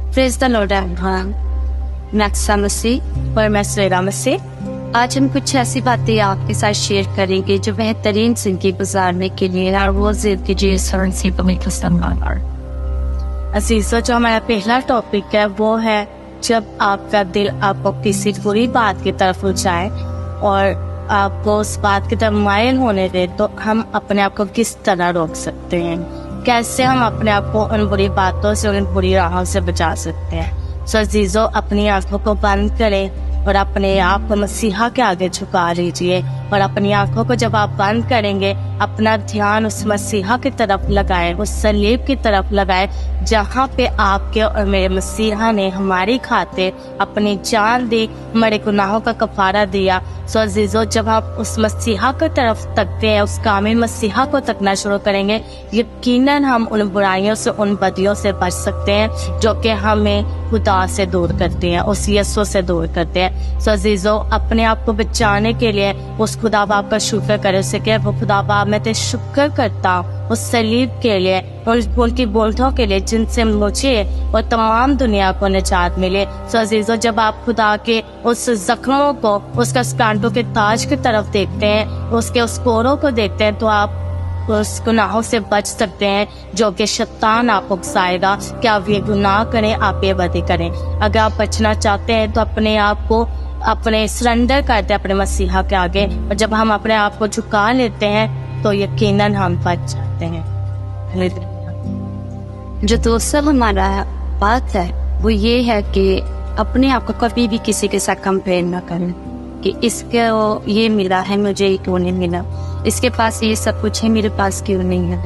Praise the Lord everyone. मैं अक्सा मसीह और मैं सुरेरा मसीह। आज हम कुछ ऐसी बातें आपके साथ शेयर करेंगे जो बेहतरीन जिंदगी गुजारने के लिए और वो जिंदगी सरसी पवित्र संभाल। अजीज़ों, जो हमारा पहला टॉपिक है वो है जब आपका दिल आपको किसी बुरी बात की तरफ उठाए और आपको उस बात की तरफ मायल होने दे, तो हम अपने आप को किस तरह रोक सकते हैं, कैसे हम अपने आप को उन बुरी बातों से, उन बुरी राहों से बचा सकते हैं। सो अजीज़ों, अपनी आंखों को बंद करें और अपने आप को मसीहा के आगे झुका लीजिए और अपनी आंखों को जब आप बंद करेंगे, अपना ध्यान उस मसीहा की तरफ लगाएं, उस सलीब की तरफ लगाएं जहाँ पे आपके और मेरे मसीहा ने हमारी खातिर अपनी जान दी, हमारे गुनाहों का कफारा दिया। सो अजीज़ों, जब आप उस मसीहा की तरफ तकते हैं, उस कामिल मसीहा को तकना शुरू करेंगे, यकीनन हम उन बुराइयों से, उन बदियों से बच सकते हैं जो कि हमें खुदा से दूर करते हैं, उस यीशु से दूर करते हैं। सो अजीज़ों, अपने आप को बचाने के लिए उस खुदा बाप का शुक्र करें, उसे कहे वो खुदा बाप मैं तेरा शुक्र करता हूँ उस सलीब के लिए और उनकी बोलतों के लिए जिनसे मुझे और तमाम दुनिया को निजात मिले। सो अजीज़ों, जब आप खुदा के उस जख्मों को, उसका कांटों के ताज की तरफ देखते हैं, उसके उस कोरों को देखते हैं, तो आप उस गुनाहों से बच सकते हैं जो कि शैतान आपको उकसाएगा कि आप ये गुनाह करें, आप ये बदी करें। अगर आप बचना चाहते हैं तो अपने आप को अपने सरेंडर करते हैं अपने मसीहा के आगे, और जब हम अपने आप को झुका लेते हैं तो यकीनन हम बच जाते हैं। जो दोस्तों हमारा बात है वो ये है कि अपने आप को कभी भी किसी के साथ कंपेयर ना करें कि इसके ये मिला है, मुझे ये क्यों नहीं मिला, इसके पास ये सब कुछ है, मेरे पास क्यों नहीं है।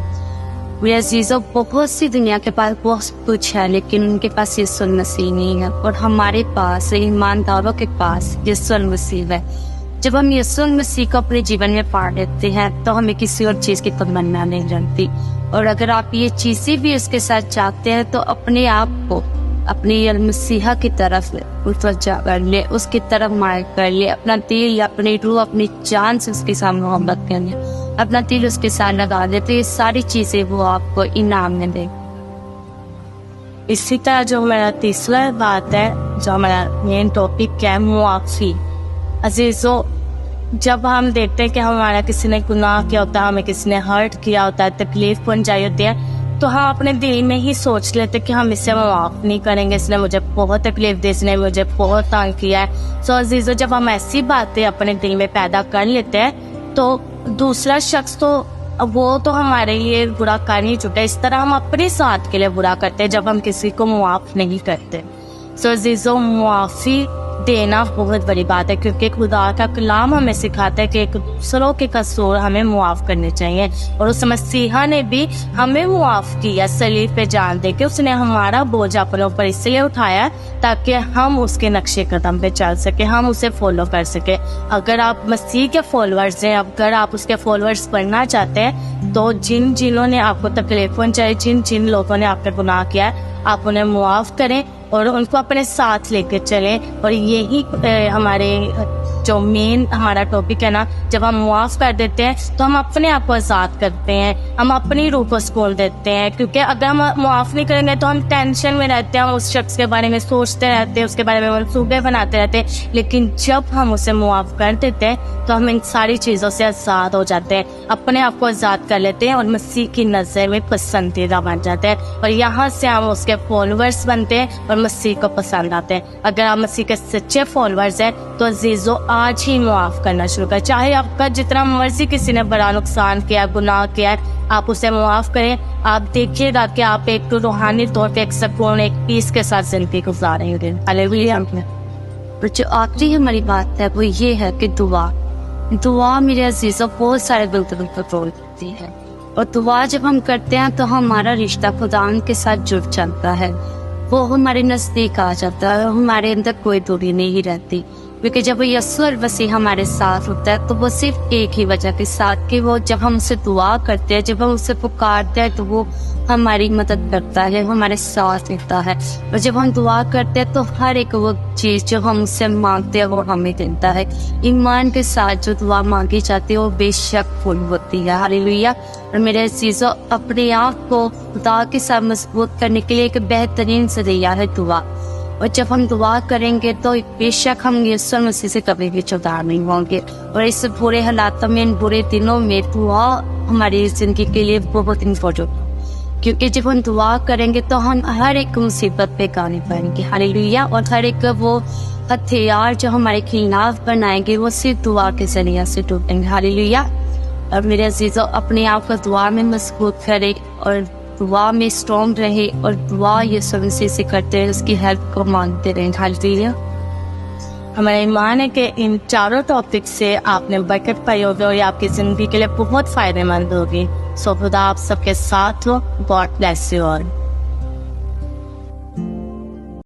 मेरे अजीज़ों, बहुत सी दुनिया के पास बहुत कुछ है लेकिन उनके पास यीशु मसीह नहीं है, और हमारे पास, ईमानदारों के पास यीशु मसीह है। जब हम यीशु मसीह को अपने जीवन में पा लेते हैं तो हमें किसी और चीज़ की तमन्ना नहीं रहती। और अगर आप ये चीज़ें भी उसके साथ चाहते हैं तो अपने आप को अपने मसीहा की तरफ मुतवज्जा कर ले, उसकी तरफ माइल कर ले, अपना दिल, अपनी रूह, अपनी जान से उसके साथ मोहब्बत कर ले, अपना दिल उसके साथ लगा दे, तो ये सारी चीज़ें वो आपको इनाम में दे। इसी तरह जो हमारा तीसरा बात है, जो हमारा मेन टॉपिक है, मुआफ़ी। अजीज़ों, जब हम देखते हैं कि हमारा किसी ने गुनाह किया होता है, हमें किसी ने हर्ट किया होता है, तकलीफ पहुंचाई होती है, तो हम अपने दिल में ही सोच लेते हैं कि हम इससे माफ़ नहीं करेंगे, इसने मुझे बहुत तकलीफ दी, इसने मुझे बहुत तंग किया है। सो अजीज़ों, जब हम ऐसी बातें अपने दिल में पैदा कर लेते हैं तो दूसरा शख्स तो वो तो हमारे लिए बुरा कर ही चुका है, इस तरह हम अपने साथ के लिए बुरा करते हैं जब हम किसी को मुआफ़ नहीं करते। सो अजीज़ों, मुआफ़ी देना बहुत बड़ी बात है, क्योंकि खुदा का कलाम हमें सिखाता है कि एक दूसरों के कसूर हमें मुआफ़ करने चाहिए, और उस मसीहा ने भी हमें मुआफ़ किया सलीब पे जान दे के। उसने हमारा बोझ अपने ऊपर इसलिए उठाया ताकि हम उसके नक्शे कदम पे चल सके, हम उसे फॉलो कर सके। अगर आप मसीह के फॉलोअर्स हैं, अगर आप उसके फॉलोअर्स बनना चाहते हैं, तो जिन्होंने ने आपको तकलीफ पहुंचाई, जिन लोगों ने आपका गुनाह किया है, आप उन्हें मुआफ़ करें और उनको अपने साथ लेकर चलें। और यही हमारे जो मेन हमारा टॉपिक है ना, जब हम मुआफ़ कर देते हैं तो हम अपने आप को आज़ाद करते हैं, हम अपनी रूह को सुकून देते हैं। क्योंकि अगर हम मुआफ़ नहीं करेंगे तो हम टेंशन में रहते हैं, हम उस शख्स के बारे में सोचते रहते हैं, उसके बारे में मनसूबे बनाते रहते हैं। लेकिन जब हम उसे मुआफ़ कर देते हैं तो हम इन सारी चीज़ों से आज़ाद हो जाते हैं, अपने आप को आज़ाद कर लेते हैं और मसीह की नज़र में पसंदीदा बन जाते हैं, और यहाँ से हम उसके फॉलोअर्स बनते हैं और मसीह को पसंद आते हैं। अगर आप मसीह के सच्चे फॉलोअर्स हैं तो अजीज़ों, आज ही मुआफ़ करना शुरू करें। चाहे आपका जितना मर्जी किसी ने बड़ा नुकसान किया, गुनाह किया है, आप उसे मुआफ़ करें। आप देखिएगा कि आप एक रूहानी तौर पे एक सुकून, एक पीस के साथ जिंदगी गुजारेंगे। हालेलुया। और जो आखिरी हमारी बात है वो ये है कि दुआ मेरे अजीज़ों बहुत सारे दिल कंट्रोल करती है, और दुआ जब हम करते हैं तो हमारा रिश्ता खुदा के साथ जुड़ जाता है, वो हमारे नज़दीक आ जाता है, हमारे अंदर कोई दूरी नहीं रहती। क्योंकि जब यीशु मसीह हमारे साथ होता है तो वो सिर्फ एक ही वजह के साथ कि वो जब हम उसे दुआ करते हैं, जब हम उसे पुकारते हैं, तो वो ہماری مدد کرتا ہے، ہمارے ساتھ دیتا ہے. اور جب ہم دعا کرتے ہیں تو ہر ایک وہ چیز جو ہم اس سے مانگتے ہیں وہ ہمیں دیتا ہے. ایمان کے ساتھ جو دعا مانگی جاتی ہے وہ بے شک پوری ہوتی ہے. ہاللیلویہ. اور میرے عزیزو، اپنے آپ کو خدا کے ساتھ مضبوط کرنے کے لیے ایک بہترین ذریعہ ہے دعا. اور جب ہم دعا کریں گے تو بے شک ہم یسوع مسیح سے کبھی بھی جدا نہیں ہوں گے. اور اس برے حالات میں، ان برے دنوں میں دعا ہماری زندگی کے لیے بہت امپورٹنٹ ہے، کیونکہ جب ہم دعا کریں گے تو ہم ہر ایک مصیبت پہ غالب پائیں گے. ہاللیلویہ. اور ہر ایک وہ ہتھیار جو ہمارے خلاف بنائیں گے وہ صرف دعا کے ذریعے سے ٹوٹیں گے. ہاللیلویہ. اور میرے عزیزو، اپنے آپ کو دعا میں مضبوط کرے اور دعا میں اسٹرانگ رہے اور دعا یسوع مسیح سے کرتے رہے، اس کی ہیلپ کو مانگتے رہیں. ہاللیلویہ. ہمارا ایمان ہے کہ ان چاروں ٹاپک سے آپ نے برکت پائی ہوگی اور یہ آپ کی زندگی کے لیے بہت فائدہ مند ہوگی. سو خدا آپ سب کے ساتھ ہو. God bless you all.